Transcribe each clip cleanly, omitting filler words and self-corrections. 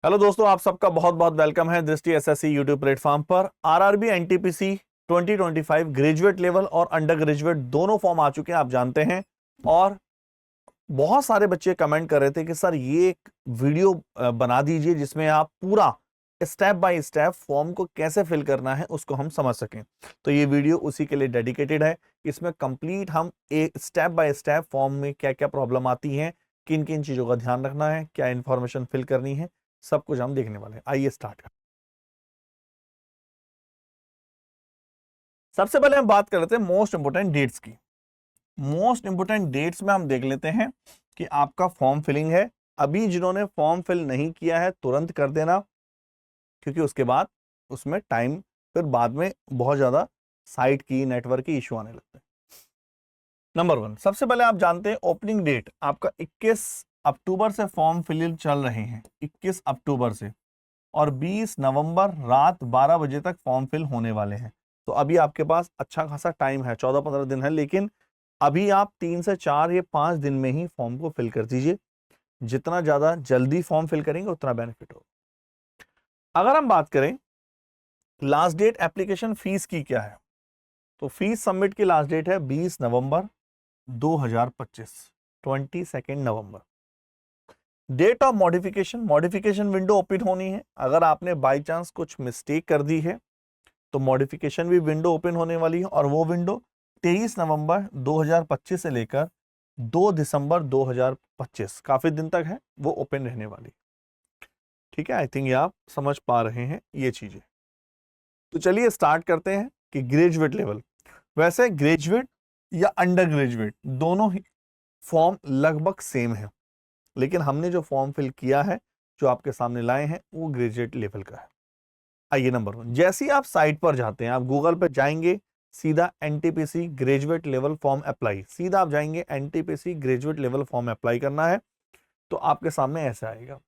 Hello दोस्तों, आप सबका बहुत बहुत वेलकम है दृष्टि एसएससी यूट्यूब प्लेटफॉर्म पर। आरआरबी एनटीपीसी 2025 ग्रेजुएट लेवल और अंडर ग्रेजुएट दोनों फॉर्म आ चुके हैं, आप जानते हैं। और बहुत सारे बच्चे कमेंट कर रहे थे कि सर ये एक वीडियो बना दीजिए जिसमें आप पूरा स्टेप बाय स्टेप फॉर्म को कैसे फिल करना है उसको हम समझ सकें। तो ये वीडियो उसी के लिए डेडिकेटेड है। इसमें कंप्लीट हम एक स्टेप बाय स्टेप फॉर्म में क्या क्या प्रॉब्लम आती है, किन किन चीजों का ध्यान रखना है, क्या इंफॉर्मेशन फिल करनी है, सब कुछ हम देखने वाले हैं। आइए स्टार्ट करें। सबसे पहले हम बात कर लेते हैं मोस्ट इंपोर्टेंट डेट्स की। मोस्ट इंपोर्टेंट डेट्स में हम देख लेते हैं कि आपका फॉर्म फिलिंग है। अभी जिन्होंने फॉर्म फिल नहीं किया है तुरंत कर देना, क्योंकि उसके बाद उसमें टाइम फिर बाद में बहुत ज्यादा साइट की नेटवर्क की इश्यू आने लगते हैं। नंबर वन, सबसे पहले आप जानते हैं ओपनिंग डेट आपका 21 अक्टूबर से फॉर्म फिल चल रहे हैं, 21 अक्टूबर से, और 20 नवंबर रात 12 बजे तक फॉर्म फिल होने वाले हैं। तो अभी आपके पास अच्छा खासा टाइम है, 14-15 दिन है, लेकिन अभी आप 3 से 4 या 5 दिन में ही फॉर्म को फिल कर दीजिए। जितना ज्यादा जल्दी फॉर्म फिल करेंगे उतना बेनिफिट होगा। अगर हम बात करें लास्ट डेट एप्लीकेशन फीस की क्या है, तो फीस सबमिट की लास्ट डेट है 20 नवंबर 2025, 22 नवंबर। Date of modification, modification window open होनी है। अगर आपने बाई चांस कुछ मिस्टेक कर दी है तो मॉडिफिकेशन भी विंडो ओपन होने वाली है, और वो विंडो 23 नवंबर 2025 से लेकर 2 दिसंबर 2025, काफी दिन तक है, वो ओपन रहने वाली। ठीक है, आई थिंक ये आप समझ पा रहे हैं ये चीजें। तो चलिए स्टार्ट करते हैं कि ग्रेजुएट लेवल। वैसे ग्रेजुएट या अंडर ग्रेजुएट दोनों ही फॉर्म लगभग सेम है, लेकिन हमने जो फॉर्म फिल किया है, जो आपके सामने लाए हैं, वो ग्रेजुएट लेवल का है। आइए नंबर वन, जैसे ही आप साइट पर जाते हैं, आप गूगल पर जाएंगे, सीधा NTPC graduate level form apply, सीधा आप जाएंगे NTPC graduate level form apply करना है। तो आपके सामने ऐसा आएगा।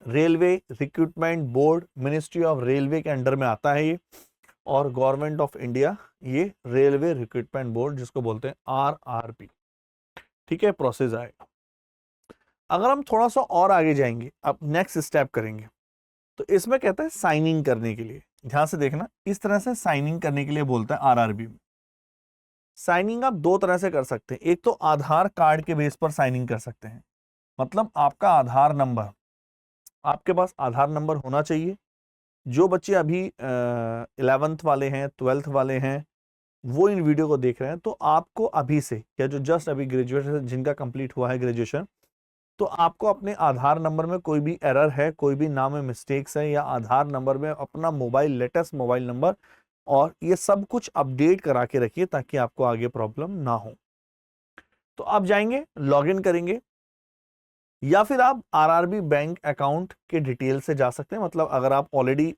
Railway recruitment board, ministry of railway के अंडर में आता है ये, और गवर्नमेंट ऑफ इंडिया, ये रेलवे रिक्रूटमेंट बोर्ड जिसको बोलते हैं आरआरबी। ठीक है, प्रोसेस आएगा। अगर हम थोड़ा सा और आगे जाएंगे, अब नेक्स्ट स्टेप करेंगे, तो इसमें कहता है साइन इन करने के लिए। ध्यान से देखना, इस तरह से साइन इन करने के लिए बोलता है आरआरबी में। साइनिंग आप दो तरह से कर सकते हैं। एक तो आधार कार्ड के बेस पर साइनिंग कर सकते हैं, मतलब आपका आधार नंबर, आपके पास आधार नंबर होना चाहिए। जो बच्चे अभी 11th वाले हैं, 12th वाले हैं, वो इन वीडियो को देख रहे हैं, तो आपको अभी से, या जो जस्ट अभी ग्रेजुएशन जिनका कंप्लीट हुआ है ग्रेजुएशन, तो आपको अपने आधार नंबर में कोई भी एरर है, कोई भी नाम में मिस्टेक्स है, या आधार नंबर में अपना मोबाइल, लेटेस्ट मोबाइल नंबर और ये सब कुछ अपडेट करा के रखिए, ताकि आपको आगे प्रॉब्लम ना हो। तो आप जाएंगे, लॉगिन करेंगे, या फिर आप आरआरबी बैंक अकाउंट के डिटेल से जा सकते हैं। मतलब अगर आप ऑलरेडी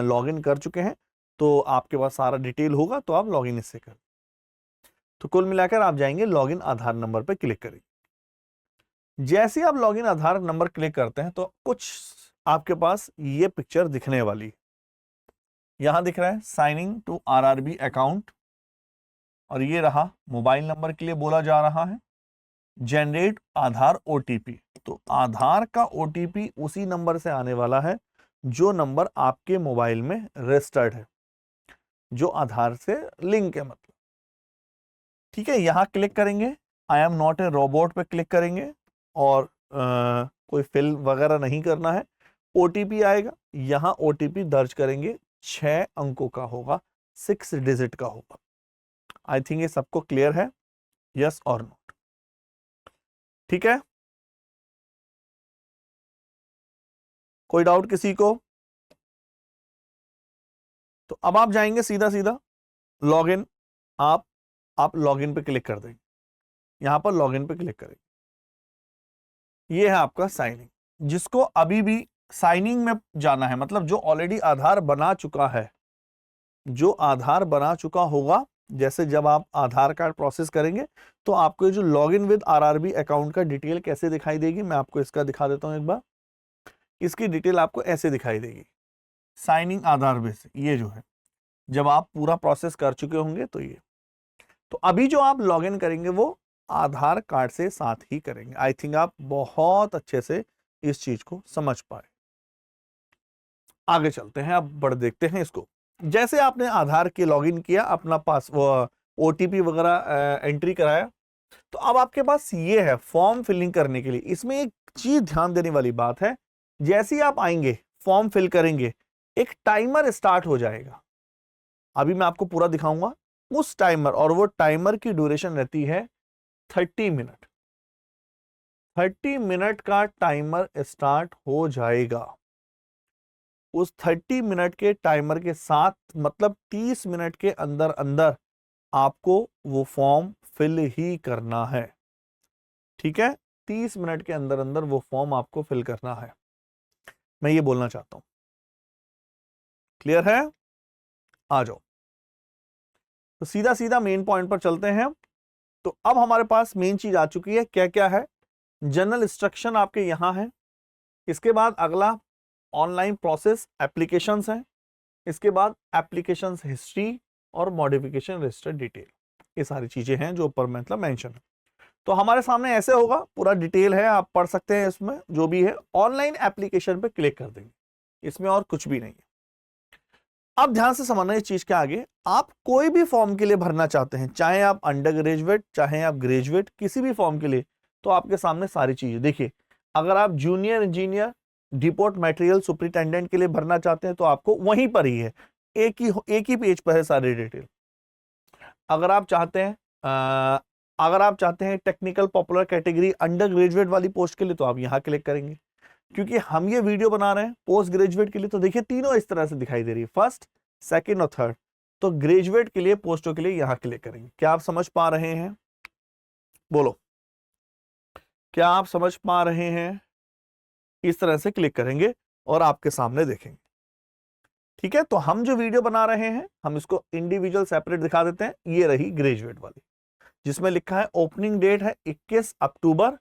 लॉगिन कर चुके हैं तो आपके पास सारा डिटेल होगा, तो आप लॉगिन इससे कर। तो कुल मिलाकर आप जाएंगे, लॉगिन आधार नंबर पर क्लिक करेंगे। जैसे ही आप लॉगिन आधार नंबर क्लिक करते हैं, तो कुछ आपके पास ये पिक्चर दिखने वाली। यहां दिख रहा है साइनिंग टू आरआरबी अकाउंट, और ये रहा मोबाइल नंबर के लिए बोला जा रहा है जनरेट आधार ओटीपी। तो आधार का ओटीपी उसी नंबर से आने वाला है जो नंबर आपके मोबाइल में रजिस्टर्ड है, जो आधार से लिंक है, मतलब। ठीक है, यहां क्लिक करेंगे, I am not a robot पे क्लिक करेंगे, और कोई फिल वगैरह नहीं करना है। ओटीपी आएगा, यहां ओटीपी दर्ज करेंगे, 6 अंकों का होगा, 6 डिजिट का होगा। आई थिंक ये सबको क्लियर है, यस और नो? ठीक है, कोई डाउट किसी को? तो अब आप जाएंगे सीधा सीधा लॉगिन, आप लॉगिन पे क्लिक कर देंगे, यहां पर लॉगिन पे क्लिक करेंगे। ये है आपका साइनिंग। जिसको अभी भी साइनिंग में जाना है, मतलब जो ऑलरेडी आधार बना चुका है, जो आधार बना चुका होगा, जैसे जब आप आधार कार्ड प्रोसेस करेंगे तो आपको जो लॉगिन विद आरआरबी अकाउंट का डिटेल कैसे दिखाई देगी, मैं आपको इसका दिखा देता हूं एक बार। इसकी डिटेल आपको ऐसे दिखाई देगी, साइनिंग आधार बेस, ये जो है, जब आप पूरा प्रोसेस कर चुके होंगे तो ये। तो अभी जो आप लॉगिन करेंगे वो आधार कार्ड से साथ ही करेंगे। आई थिंक आप बहुत अच्छे से इस चीज को समझ पाए। आगे चलते हैं, अब बढ़ देखते हैं इसको। जैसे आपने आधार के लॉगिन किया, अपना पास ओटीपी वगैरह एंट्री कराया, तो अब आपके पास ये है फॉर्म फिलिंग करने के लिए। इसमें एक चीज ध्यान देने वाली बात है, जैसे ही आप आएंगे फॉर्म फिल करेंगे, एक टाइमर स्टार्ट हो जाएगा। अभी मैं आपको पूरा दिखाऊंगा उस टाइमर, और वो टाइमर की ड्यूरेशन रहती है 30 मिनट। 30 मिनट का टाइमर स्टार्ट हो जाएगा। उस 30 मिनट के टाइमर के साथ, मतलब 30 मिनट के अंदर अंदर आपको वो फॉर्म फिल ही करना है। ठीक है, 30 मिनट के अंदर अंदर वो फॉर्म आपको फिल करना है, मैं ये बोलना चाहता हूं। क्लियर है? आ जाओ, तो सीधा सीधा मेन पॉइंट पर चलते हैं। तो अब हमारे पास मेन चीज आ चुकी है, क्या क्या है। जनरल इंस्ट्रक्शन आपके यहां है। इसके बाद अगला ऑनलाइन प्रोसेस एप्लीकेशंस है। इसके बाद एप्लीकेशंस हिस्ट्री और मॉडिफिकेशन रजिस्टर डिटेल, ये सारी चीजें हैं जो ऊपर मतलब मेंशन है। तो हमारे सामने ऐसे होगा, पूरा डिटेल है, आप पढ़ सकते हैं, इसमें जो भी है। ऑनलाइन एप्लीकेशन पे क्लिक कर देंगे, इसमें और कुछ भी नहीं है। अब ध्यान से समझना इस चीज के आगे, आप कोई भी फॉर्म के लिए भरना चाहते हैं, चाहे आप अंडर ग्रेजुएट, चाहे आप ग्रेजुएट, किसी भी फॉर्म के लिए, तो आपके सामने सारी चीजें देखिए। अगर आप junior engineer, depot material superintendent के लिए भरना चाहते हैं, तो आपको वहीं पर ही है, एक ही पेज पर है सारी डिटेल। अगर आप चाहते हैं अगर आप चाहते हैं technical popular category under graduate वाली पोस्ट के लिए, तो आप यहां क्लिक करेंगे। क्योंकि हम ये वीडियो बना रहे हैं पोस्ट ग्रेजुएट के लिए, तो देखिए तीनों इस तरह से दिखाई दे रही है, फर्स्ट, सेकंड और थर्ड। तो ग्रेजुएट के लिए, पोस्टों के लिए यहां क्लिक करेंगे। क्या आप समझ पा रहे हैं? बोलो, क्या आप समझ पा रहे हैं? इस तरह से क्लिक करेंगे और आपके सामने देखेंगे। ठीक है, तो हम जो वीडियो बना रहे हैं, हम इसको इंडिविजुअल सेपरेट दिखा देते हैं। ये रही ग्रेजुएट वाली, जिसमें लिखा है ओपनिंग डेट है 21 अक्टूबर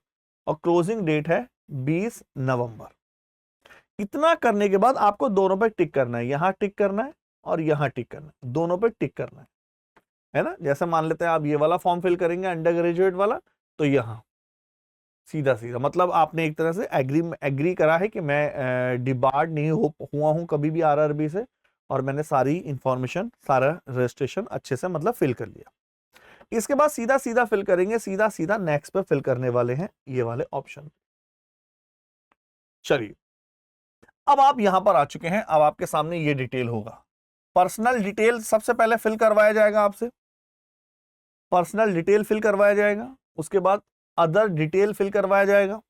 और क्लोजिंग डेट है 20 नवंबर। इतना करने के बाद आपको दोनों पे टिक करना है, यहां टिक करना है और यहां टिक करना है, दोनों पे टिक करना है ना। जैसे मान लेते हैं आप ये वाला फॉर्म फिल करेंगे अंडर ग्रेजुएट वाला, तो यहां सीधा सीधा मतलब आपने एक तरह से एग्री करा है कि मैं डिबार्ड नहीं हुआ हूं कभी भी आरआरबी से, और मैंने सारी इंफॉर्मेशन, सारा रजिस्ट्रेशन अच्छे से मतलब फिल कर लिया। इसके बाद सीधा सीधा फिल करेंगे, सीधा सीधा नेक्स्ट पे फिल करने वाले हैं, ये वाले ऑप्शन। चलिए, अब आप यहां पर आ चुके हैं। अब आपके सामने ये डिटेल होगा। पर्सनल डिटेल सबसे पहले फिल करवाया जाएगा आपसे, पर्सनल डिटेल फिल करवाया जाएगा। उसके बाद अदर डिटेल फिल करवाया जाएगा।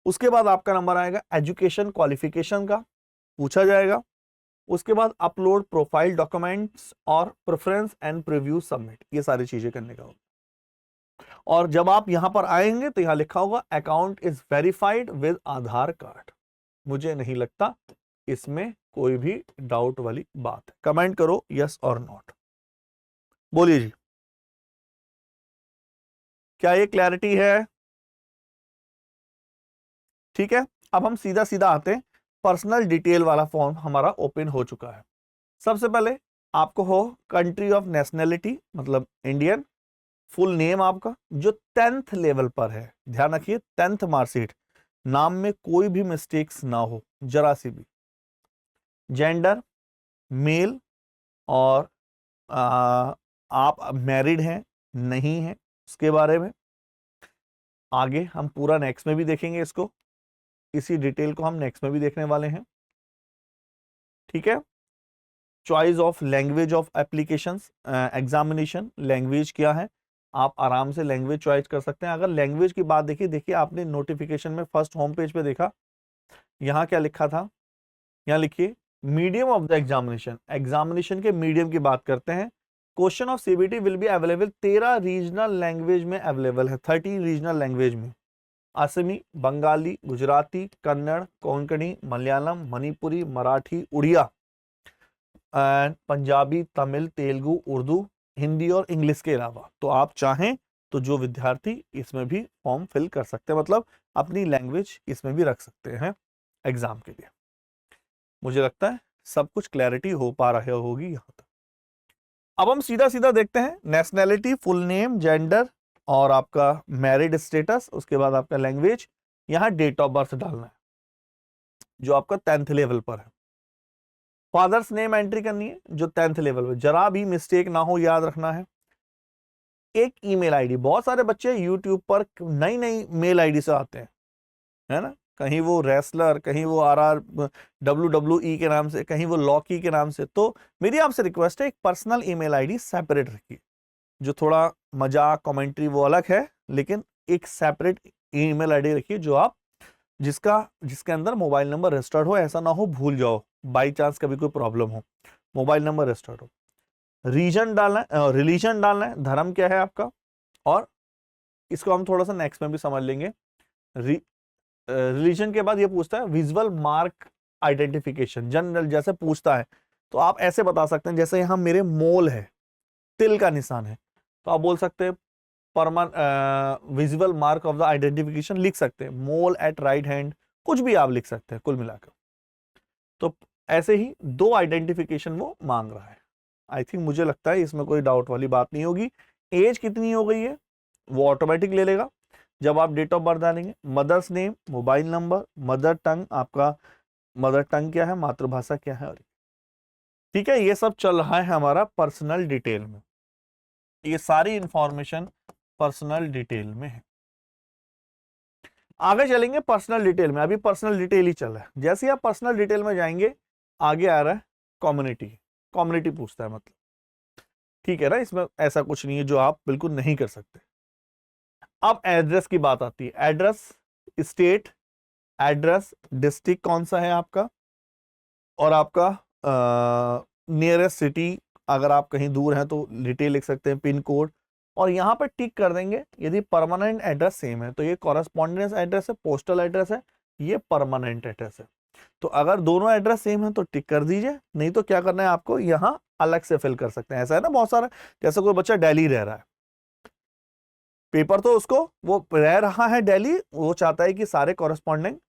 उसके बाद आपका नंबर आएगा एजुकेशन क्वालिफिकेशन का, पूछा जाएगा। उसके बाद अपलोड प्रोफाइल डॉक्यूमेंट्स और प्रेफरेंस एंड प्रीव्यू सबमिट, ये सारी चीजें करने का होगा। और जब आप यहां पर आएंगे तो यहां लिखा होगा account is verified with Aadhaar card. मुझे नहीं लगता इसमें कोई भी डाउट वाली बात है। कमेंट करो यस और नॉट, बोलिए जी, क्या ये क्लैरिटी है? ठीक है, अब हम सीधा सीधा आते हैं। पर्सनल डिटेल वाला फॉर्म हमारा ओपन हो चुका है। सबसे पहले आपको हो कंट्री ऑफ नेशनैलिटी, मतलब इंडियन। फुल नेम आपका जो 10th लेवल पर है, ध्यान रखिए 10th मार्कशीट, नाम में कोई भी मिस्टेक्स ना हो जरा सी भी। जेंडर मेल, और आप मैरिड हैं नहीं हैं, उसके बारे में आगे हम पूरा नेक्स्ट में भी देखेंगे। इसको, इसी डिटेल को हम नेक्स्ट में भी देखने वाले हैं। ठीक है, choice of language of applications examination, language क्या है, आप आराम से लैंग्वेज चॉइस कर सकते हैं। अगर लैंग्वेज की बात देखिए आपने नोटिफिकेशन में फर्स्ट होम पेज पे देखा, यहां क्या लिखा था, यहां लिखिए medium of the examination, examination के मीडियम की बात करते हैं। Question of CBT will be available, 13 regional language में अवेलेबल है, 13 रीजनल लैंग्वेज में, असमी, बंगाली, गुजराती, कन्नड़, कोंकणी, मलयालम, मणिपुरी, मराठी, उड़िया, पंजाबी, तमिल, तेलुगु, उर्दू, हिंदी और इंग्लिश के अलावा। तो आप चाहें तो जो विद्यार्थी इसमें भी फॉर्म फिल कर सकते हैं, मतलब अपनी लैंग्वेज इसमें भी रख सकते हैं एग्जाम के लिए। मुझे लगता है सब कुछ क्लैरिटी हो पा रही होगी यहां तक। अब हम सीधा सीधा देखते हैं नेशनैलिटी, फुल नेम, जेंडर और आपका मैरिड स्टेटस, उसके बाद आपका लैंग्वेज, यहां डेट ऑफ बर्थ डालना है जो आपका 10th लेवल पर है। फादर्स नेम एंट्री करनी है जो 10th लेवल में, जरा भी मिस्टेक ना हो, याद रखना है। एक ईमेल आईडी, बहुत सारे बच्चे यूट्यूब पर नई नई मेल आईडी से आते हैं, है ना, कहीं वो रेसलर, कहीं वो WWE के नाम से, कहीं वो लॉकी के नाम से। तो मेरी आपसे रिक्वेस्ट है, एक पर्सनल ईमेल आईडी सेपरेट रखिए, जो थोड़ा मजाक कमेंट्री वो अलग है, लेकिन एक सेपरेट ईमेल आईडी रखिए जो आप जिसके अंदर मोबाइल नंबर रजिस्टर्ड हो, ऐसा ना हो भूल जाओ, बाई चांस कभी कोई प्रॉब्लम हो, मोबाइल नंबर रजिस्टर्ड हो। रीजन डालना है, रिलीजन डालना है, धर्म क्या है आपका, और इसको हम थोड़ा सा नेक्स्ट में भी समझ लेंगे। रिलीजन के बाद ये पूछता है विजुअल मार्क आइडेंटिफिकेशन, जनरल जैसे पूछता है तो आप ऐसे बता सकते हैं, जैसे यहां मेरे मोल है, तिल का निशान है, तो आप बोल सकते हैं visual mark of the identification लिख सकते हैं, मोल एट राइट हैंड, कुछ भी आप लिख सकते हैं कुल मिलाकर। तो ऐसे ही 2 आइडेंटिफिकेशन वो मांग रहा है। आई थिंक मुझे लगता है इसमें कोई डाउट वाली बात नहीं होगी। एज कितनी हो गई है वो ऑटोमेटिक ले लेगा जब आप डेट ऑफ बर्थ डालेंगे। Mother's name, mobile number, mother tongue, आपका मदर टंग क्या है, मातृभाषा क्या है, और ठीक है, ये सब चल रहा है हमारा पर्सनल डिटेल में, ये सारी इंफॉर्मेशन पर्सनल डिटेल में है। आगे चलेंगे पर्सनल डिटेल में, अभी पर्सनल डिटेल ही चल रहा है। जैसे ही आप पर्सनल डिटेल में जाएंगे, आगे आ रहा है कम्युनिटी, कम्युनिटी पूछता है मतलब, ठीक है ना, इसमें ऐसा कुछ नहीं है जो आप बिल्कुल नहीं कर सकते। अब एड्रेस की बात आती है, एड्रेस, स्टेट एड्रेस, डिस्ट्रिक्ट कौन सा है आपका, और आपका नियरेस्ट सिटी, अगर आप कहीं दूर हैं तो डिटेल लिख सकते हैं, पिन कोड, और यहां पर टिक कर देंगे यदि परमानेंट एड्रेस सेम है, तो ये कॉरेस्पॉन्डेंस एड्रेस है, पोस्टल एड्रेस है, ये परमानेंट एड्रेस है। तो अगर दोनों एड्रेस सेम है तो टिक कर दीजिए, नहीं तो क्या करना है आपको, यहां अलग से फिल कर सकते हैं। ऐसा है ना बहुत सारा, जैसे कोई बच्चा दिल्ली रह रहा है, पेपर तो उसको वो रह रहा है दिल्ली, वो चाहता है कि सारे कॉरेस्पॉन्डेंट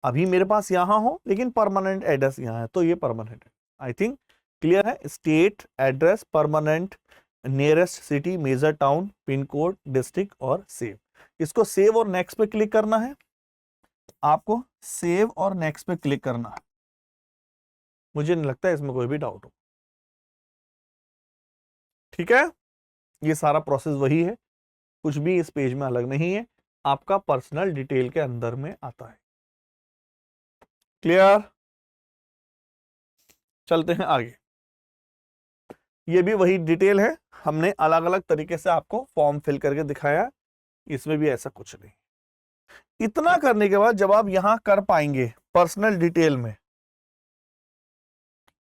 अभी मेरे पास यहां हो लेकिन परमानेंट एड्रेस यहां है, तो ये परमानेंट है। आई थिंक क्लियर है, state address, permanent, nearest city, major town, pin code, district और सेव। इसको सेव और नेक्स्ट पे क्लिक करना है, आपको सेव और नेक्स्ट पे क्लिक करना है। मुझे नहीं लगता है इसमें कोई भी डाउट हो, ठीक है, ये सारा प्रोसेस वही है, कुछ भी इस पेज में अलग नहीं है, आपका पर्सनल डिटेल के अंदर में आता है। क्लियर, चलते हैं आगे। ये भी वही डिटेल है, हमने अलग अलग तरीके से आपको फॉर्म फिल करके दिखाया, इसमें भी ऐसा कुछ नहीं। इतना करने के बाद जब आप यहां कर पाएंगे पर्सनल डिटेल में,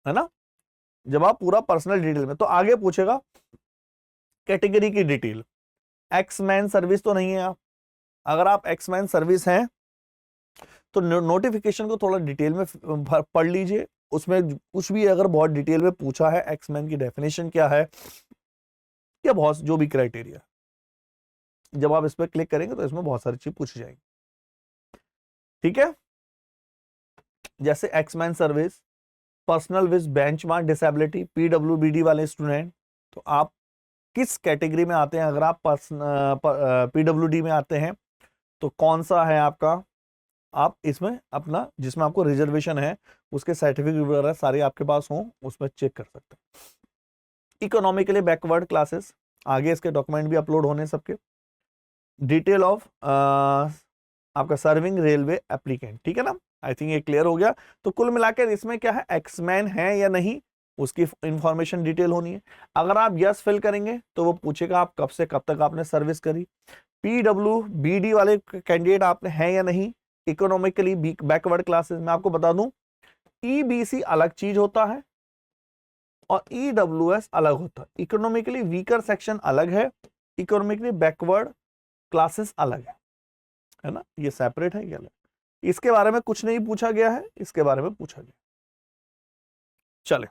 है ना, जब आप पूरा पर्सनल डिटेल में, तो आगे पूछेगा कैटेगरी की डिटेल। एक्समैन सर्विस तो नहीं है आप, अगर आप एक्समैन सर्विस हैं तो नोटिफिकेशन को थोड़ा डिटेल में पढ़ लीजिए, उसमें कुछ भी अगर बहुत डिटेल में पूछा है, एक्समैन की डेफिनेशन क्या है, या बहुत जो भी क्राइटेरिया, जब आप इस पर क्लिक करेंगे तो इसमें बहुत सारी चीज पूछी जाएंगी, ठीक है। जैसे ex man service, personal with benchmark disability, PWBD वाले स्टूडेंट, तो आप किस कैटेगरी में आते हैं, अगर आप पीडब्ल्यूडी में आते हैं तो कौन सा है आपका, आप इसमें अपना जिसमें आपको रिजर्वेशन है उसके सर्टिफिकेट वगैरह सारे आपके पास हों, उसमें चेक कर सकते हैं। इकोनॉमिकली बैकवर्ड क्लासेस, आगे इसके डॉक्यूमेंट भी अपलोड होने सबके। डिटेल ऑफ आपका सर्विंग रेलवे एप्लीकेंट, ठीक है ना, आई थिंक ये क्लियर हो गया। तो कुल मिलाकर इसमें क्या है, एक्समैन है या नहीं उसकी इंफॉर्मेशन डिटेल होनी है। अगर आप यस फिल करेंगे तो वो पूछेगा आप कब से कब तक आपने सर्विस करी। पीडब्ल्यूबीडी वाले कैंडिडेट आपने हैं या नहीं, इकोनॉमिकली बैकवर्ड क्लासेस में आपको बता दूं ईबीसी अलग चीज होता है और ईडब्ल्यूएस अलग होता है। इकोनॉमिकली वीकर सेक्शन अलग है, इकोनॉमिकली बैकवर्ड क्लासेस अलग है ना, ये सेपरेट है, ये अलग। इसके बारे में कुछ नहीं पूछा गया है, इसके बारे में पूछा गया। चले,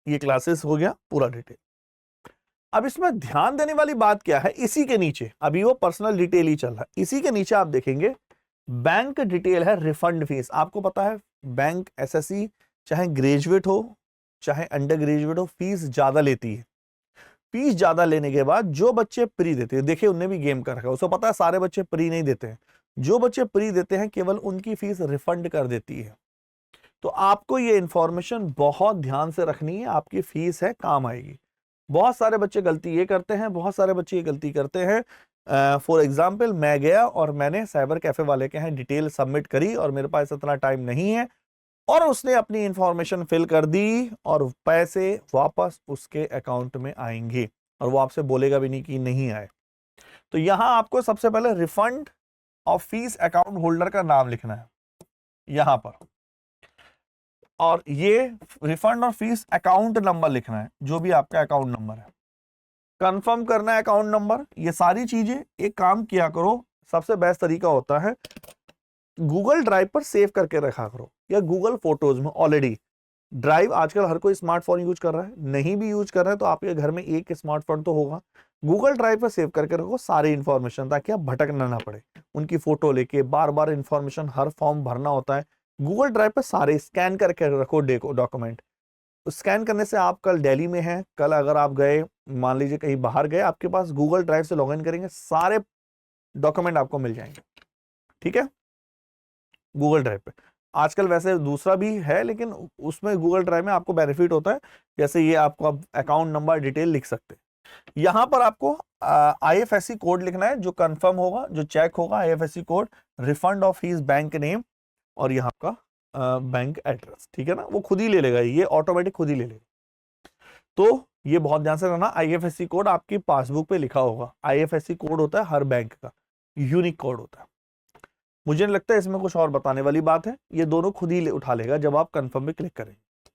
ये क्लासेस हो गया पूरा डिटेल। अब इसमें ध्यान देने वाली बात क्या है, इसी के नीचे अभी वो पर्सनल डिटेल ही चल रहा है, इसी के नीचे आप देखेंगे बैंक डिटेल है, रिफंड फीस। आपको पता है बैंक एसएससी चाहे ग्रेजुएट हो चाहे अंडर ग्रेजुएट हो, फीस ज्यादा लेती है। फीस ज्यादा लेने के बाद जो बच्चे प्री देते हैं, देखिए उनने भी गेम कर रखा है, उसको पता है सारे बच्चे प्री नहीं देते हैं, जो बच्चे प्री देते हैं केवल उनकी फीस रिफंड कर देती है। तो आपको ये इंफॉर्मेशन बहुत ध्यान से रखनी है, आपकी फीस है, काम आएगी। बहुत सारे बच्चे गलती ये करते हैं, बहुत सारे बच्चे ये गलती करते हैं। फॉर एग्जाम्पल, मैं गया और मैंने साइबर कैफे वाले के यहाँ डिटेल सबमिट करी और मेरे पास इतना टाइम नहीं है, और उसने अपनी इंफॉर्मेशन फिल कर दी और पैसे वापस उसके अकाउंट में आएंगे और वो आपसे बोलेगा भी नहीं कि नहीं आए। तो यहां आपको सबसे पहले refund of fees account holder का नाम लिखना है यहां पर, और ये refund of fees account number लिखना है, जो भी आपका अकाउंट नंबर है, कंफर्म करना है अकाउंट नंबर। ये सारी चीजें एक काम किया करो, सबसे बेस्ट तरीका होता है गूगल ड्राइव पर सेव करके रखा करो या गूगल फोटोज में। ऑलरेडी ड्राइव आजकल हर कोई स्मार्टफोन यूज कर रहा है, नहीं भी यूज कर रहे हैं तो आपके घर में एक स्मार्टफोन तो होगा। गूगल ड्राइव पर सेव करके रखो सारी इंफॉर्मेशन, ताकि आप भटकना ना पड़े उनकी फोटो लेके बार बार इंफॉर्मेशन, हर फॉर्म भरना होता है। गूगल ड्राइव पर सारे स्कैन करके रखो डॉक्यूमेंट। स्कैन करने से आप कल दिल्ली में हैं, कल अगर आप गए, मान लीजिए कहीं बाहर गए, आपके पास गूगल ड्राइव से लॉगिन करेंगे, सारे डॉक्यूमेंट आपको मिल जाएंगे। ठीक है, गूगल ड्राइव पे आजकल वैसे दूसरा भी है, लेकिन उसमें गूगल ड्राइव में आपको बेनिफिट होता है, जैसे ये आपको अब अकाउंट नंबर डिटेल लिख सकते हैं। यहां पर आपको IFSC कोड लिखना है, जो कंफर्म होगा, जो चेक होगा, IFSC code, refund of fees, bank name, और यहाँ का बैंक एड्रेस। ठीक है ना, वो खुद ही ले लेगा, ये ऑटोमेटिक खुद ही ले लेगा। तो ये बहुत ध्यान से रहना, IFSC कोड आपकी पासबुक पे लिखा होगा। IFSC कोड होता है हर बैंक का, यूनिक कोड होता है। मुझे नहीं लगता इसमें कुछ और बताने वाली बात है, ये दोनों खुद ही उठा लेगा जब आप कंफर्म पे क्लिक करेंगे।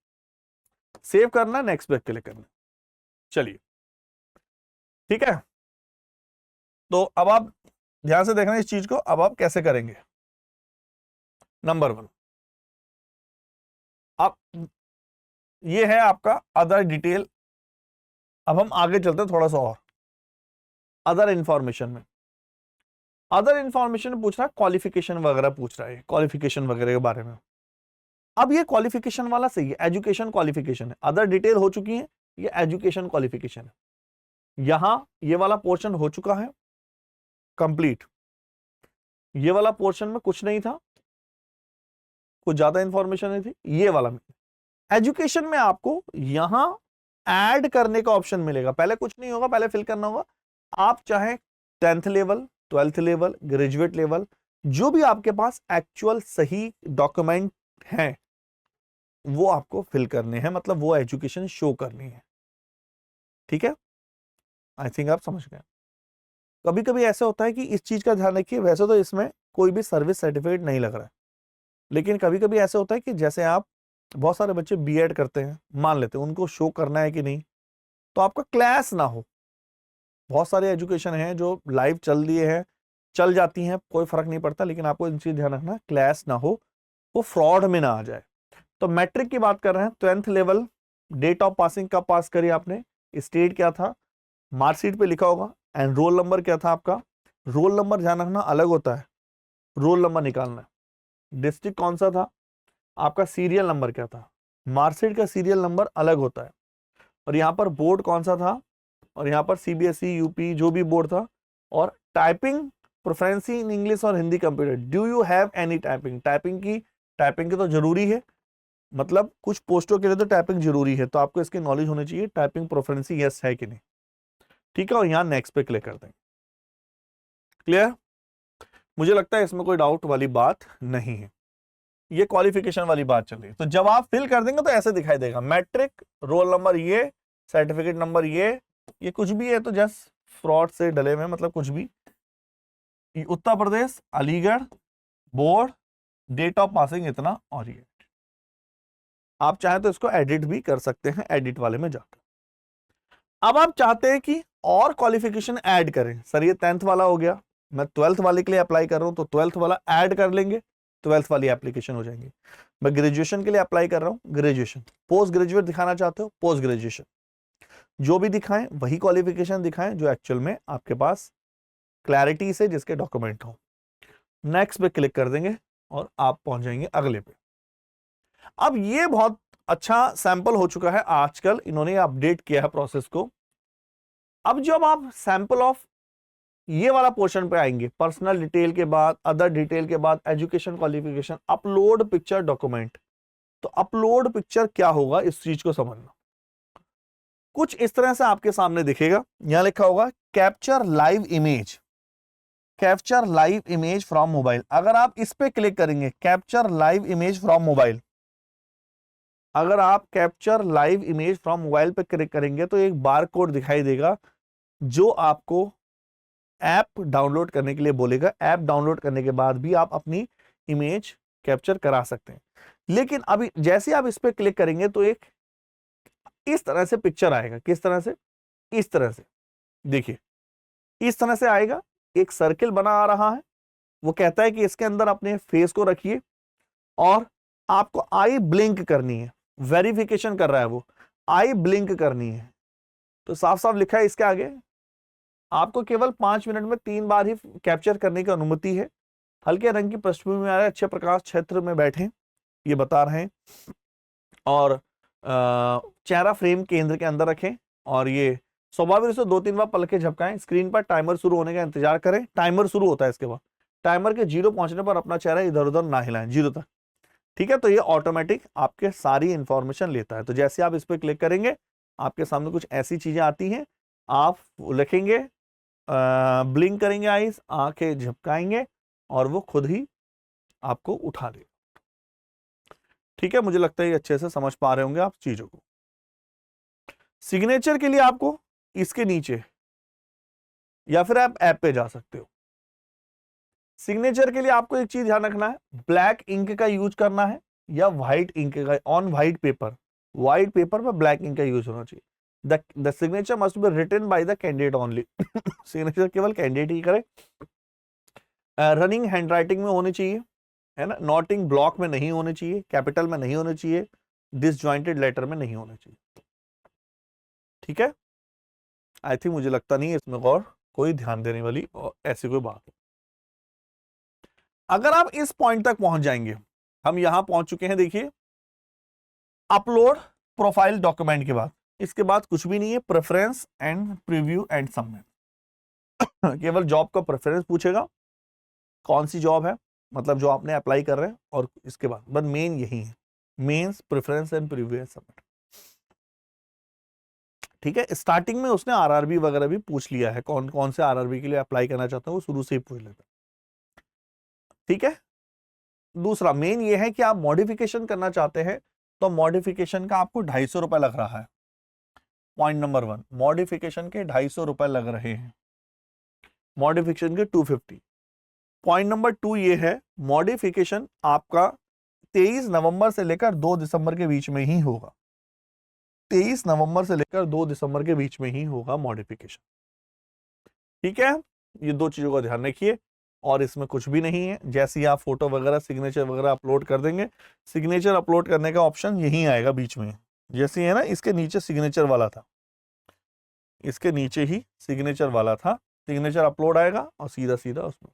सेव करना, नेक्स्ट पे क्लिक करना। चलिए, ठीक है, तो अब आप ध्यान से देखना इस चीज को। अब आप कैसे करेंगे? नंबर 1, अब ये है आपका अदर डिटेल। अब हम आगे चलते हैं थोड़ा सा और अदर इंफॉर्मेशन में। अदर इंफॉर्मेशन पूछ रहा है, क्वालिफिकेशन वगैरह पूछ रहा है, क्वालिफिकेशन वगैरह के बारे में। अब ये क्वालिफिकेशन वाला सही है, एजुकेशन क्वालिफिकेशन है। अदर डिटेल हो चुकी है, ये एजुकेशन क्वालिफिकेशन है। यहां ये वाला पोर्शन हो चुका है कंप्लीट। ये वाला पोर्शन में कुछ नहीं था, कुछ ज्यादा इंफॉर्मेशन नहीं थी। ये वाला में एजुकेशन में आपको यहां ऐड करने का ऑप्शन मिलेगा। पहले कुछ नहीं होगा, पहले फिल करना होगा। आप चाहे 10th level, 12th level, graduate level, जो भी आपके पास एक्चुअल सही डॉक्यूमेंट हैं वो आपको फिल करने हैं, मतलब वो एजुकेशन शो करनी है। ठीक है, आई थिंक आप समझ गए। कभी कभी ऐसा होता है कि इस चीज का ध्यान रखिए, वैसे तो इसमें कोई भी सर्विस सर्टिफिकेट नहीं लग रहा है, लेकिन कभी कभी ऐसा होता है कि जैसे आप, बहुत सारे बच्चे B.Ed करते हैं, मान लेते हैं उनको शो करना है कि नहीं, तो आपका क्लास ना हो। बहुत सारे एजुकेशन हैं जो लाइव चल दिए हैं, चल जाती हैं, कोई फर्क नहीं पड़ता, लेकिन आपको इन चीज ध्यान रखना, क्लास ना हो, वो फ्रॉड में ना आ जाए। तो मैट्रिक की बात कर रहे हैं, 10th level, date of passing कब पास करी आपने, स्टेट क्या था, मार्कशीट पे लिखा होगा, एंड रोल नंबर क्या था आपका। रोल नंबर ध्यान रखना अलग होता है, रोल नंबर निकालना है। डिस्ट्रिक्ट कौन सा था आपका, सीरियल नंबर क्या था, मार्कशीट का सीरियल नंबर अलग होता है। और यहाँ पर बोर्ड कौन सा था, और यहाँ पर CBSE, UP, जो भी बोर्ड था। और टाइपिंग प्रेफरेंस इन इंग्लिश और Hindi computer, do you have any typing. Typing की तो जरूरी है, मतलब कुछ पोस्टों के लिए तो टाइपिंग जरूरी है, तो आपको इसकी नॉलेज होनी चाहिए, टाइपिंग प्रेफरेंसी यस है कि नहीं। ठीक है, और यहाँ नेक्स्ट पे क्लिक कर देंगे। क्लियर? मुझे लगता है इसमें कोई डाउट वाली बात नहीं है, ये क्वालिफिकेशन वाली बात चल रही है। तो जब आप फिल कर देंगे तो ऐसे दिखाई देगा, मैट्रिक, रोल नंबर ये, सर्टिफिकेट नंबर ये कुछ भी है तो जस्ट फ्रॉड से डले हुए, मतलब कुछ भी। Uttar Pradesh, Aligarh board, date of passing इतना, और ये आप चाहें तो इसको एडिट भी कर सकते हैं, एडिट वाले में जाकर। अब आप चाहते हैं कि और क्वालिफिकेशन ऐड करें, सर ये 10th वाला हो गया, मैं 12th वाले के लिए अप्लाई कर रहा हूं, तो 12th वाला ऐड कर लेंगे, 12th वाली एप्लीकेशन हो जाएंगी। मैं ग्रेजुएशन के लिए अप्लाई कर रहा हूं, ग्रेजुएशन, पोस्ट ग्रेजुएट दिखाना चाहते हो, पोस्ट ग्रेजुएशन, जो भी दिखाएं वही क्वालिफिकेशन दिखाएं जो एक्चुअल में आपके पास क्लैरिटी से जिसके डॉक्यूमेंट हो। नेक्स्ट पे क्लिक कर देंगे और आप पहुंच जाएंगे अगले पे। अब ये बहुत अच्छा सैंपल हो चुका है, आजकल इन्होंने अपडेट किया है प्रोसेस को। अब जब आप सैंपल ऑफ ये वाला पोर्शन पे आएंगे, पर्सनल डिटेल के बाद, अदर डिटेल के बाद, education qualification, upload picture document, तो अपलोड पिक्चर क्या होगा, इस चीज को समझना। कुछ इस तरह से आपके सामने दिखेगा, यहां लिखा होगा capture live image, capture live image from mobile. अगर आप इस पे क्लिक करेंगे, capture live image from mobile, अगर आप capture live image from mobile पे क्लिक करेंगे तो एक बार कोड दिखाई देगा जो आपको ऐप डाउनलोड करने के लिए बोलेगा। ऐप डाउनलोड करने के बाद भी आप अपनी इमेज कैप्चर करा सकते हैं। लेकिन अभी जैसे आप इस पे क्लिक करेंगे तो एक इस तरह से पिक्चर आएगा। किस तरह से? इस तरह से, देखिए इस तरह से आएगा। एक सर्किल बना आ रहा है, वो कहता है कि इसके अंदर अपने फेस को रखिए और आपको आई ब्लिंक करनी है। वेरिफिकेशन कर रहा है वो, आई ब्लिंक करनी है। तो साफ साफ लिखा है इसके आगे, आपको केवल 5 मिनट में 3 बार ही कैप्चर करने की अनुमति है। हल्के रंग की पृष्ठभूमि में आ रहा है, अच्छे प्रकाश क्षेत्र में बैठे, ये बता रहे हैं। और चेहरा फ्रेम केंद्र के अंदर रखें और ये स्वाभाविक रूप से 2-3 बार पलकें झपकाएं। स्क्रीन पर टाइमर शुरू होने का इंतजार करें। टाइमर शुरू होता है इसके बाद, टाइमर के 0 पहुंचने पर अपना चेहरा इधर उधर ना हिलाएं 0 तक। ठीक है, तो ये ऑटोमेटिक आपके सारी इंफॉर्मेशन लेता है। तो जैसे आप इस पर क्लिक करेंगे आपके सामने कुछ ऐसी चीजें आती हैं, आप लिखेंगे, ब्लिंक करेंगे आईज, आंखें झपकाएंगे और वो खुद ही आपको उठा देगा। ठीक है, मुझे लगता है ये अच्छे से समझ पा रहे होंगे आप चीजों को। सिग्नेचर के लिए आपको इसके नीचे या फिर आप ऐप पे जा सकते हो। सिग्नेचर के लिए आपको एक चीज ध्यान रखना है, ब्लैक इंक का यूज करना है या व्हाइट इंक का। On white paper, white paper पर ब्लैक इंक का यूज होना चाहिए। The signature must be written by the candidate only. Signature केवल कैंडिडेट ही करे। रनिंग हैंडराइटिंग में होनी चाहिए, है ना। नोटिंग ब्लॉक में नहीं होने चाहिए, कैपिटल में नहीं होने चाहिए, डिसजॉइंटेड लेटर में नहीं होने चाहिए। ठीक है, आई थिंक मुझे लगता नहीं है इसमें और कोई ध्यान देने वाली और ऐसी कोई बात है। अगर आप इस पॉइंट तक पहुंच जाएंगे, हम यहां पहुंच चुके हैं, देखिए अपलोड प्रोफाइल डॉक्यूमेंट के बाद, इसके बाद कुछ भी नहीं है। Preference and preview and submit. केवल जॉब का प्रेफरेंस पूछेगा, कौन सी जॉब है, मतलब जो आपने अप्लाई कर रहे हैं, और इसके बाद बस मेन यही है, mains, preference and preview and submit. ठीक है, स्टार्टिंग में उसने आरआरबी वगैरह भी पूछ लिया है, कौन कौन से आरआरबी के लिए अप्लाई करना चाहता है वो शुरू से ही पूछ लेता है। ठीक है, दूसरा मेन ये है कि आप मॉडिफिकेशन करना चाहते हैं तो मॉडिफिकेशन का आपको 250 रुपए लग रहा है। पॉइंट नंबर 1, मॉडिफिकेशन के 250 रुपए लग रहे हैं, मॉडिफिकेशन के 250। पॉइंट नंबर 2 ये है, मॉडिफिकेशन आपका 23 नवंबर से लेकर 2 दिसंबर के बीच में ही होगा। 23 नवंबर से लेकर 2 दिसंबर के बीच में ही होगा मॉडिफिकेशन। ठीक है, ये 2 चीजों का ध्यान रखिए। और इसमें कुछ भी नहीं है, जैसे ही आप फोटो वगैरह सिग्नेचर वगैरह अपलोड कर देंगे, सिग्नेचर अपलोड करने का ऑप्शन यही आएगा बीच में, जैसे है ना, इसके नीचे सिग्नेचर वाला था, इसके नीचे ही सिग्नेचर वाला था, सिग्नेचर अपलोड आएगा और सीधा सीधा उसमें।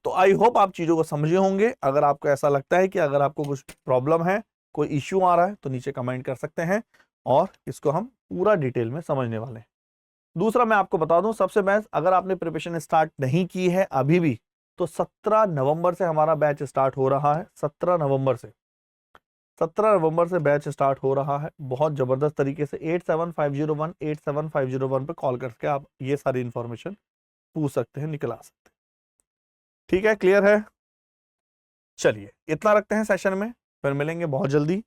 तो आई होप आप चीजों को समझे होंगे। अगर आपको ऐसा लगता है कि अगर आपको कुछ प्रॉब्लम है, कोई इश्यू आ रहा है, तो नीचे कमेंट कर सकते हैं और इसको हम पूरा डिटेल में समझने वाले हैं। दूसरा मैं आपको बता दूं, सबसे बेस्ट, अगर आपने प्रिपरेशन स्टार्ट नहीं की है अभी भी, तो 17 नवंबर से हमारा बैच स्टार्ट हो रहा है। 17 नवंबर से बैच स्टार्ट हो रहा है, बहुत जबरदस्त तरीके से। 8750187501 पे कॉल करके आप ये सारी इंफॉर्मेशन पूछ सकते हैं, निकला सकते हैं। ठीक है, क्लियर है? चलिए इतना रखते हैं सेशन में, फिर मिलेंगे बहुत जल्दी।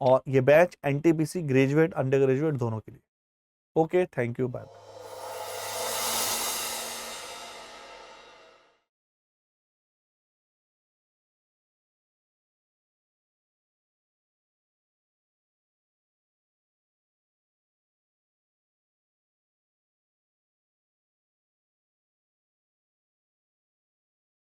और ये batch NTPC graduate, undergraduate दोनों के लिए। Okay, thank you, bye.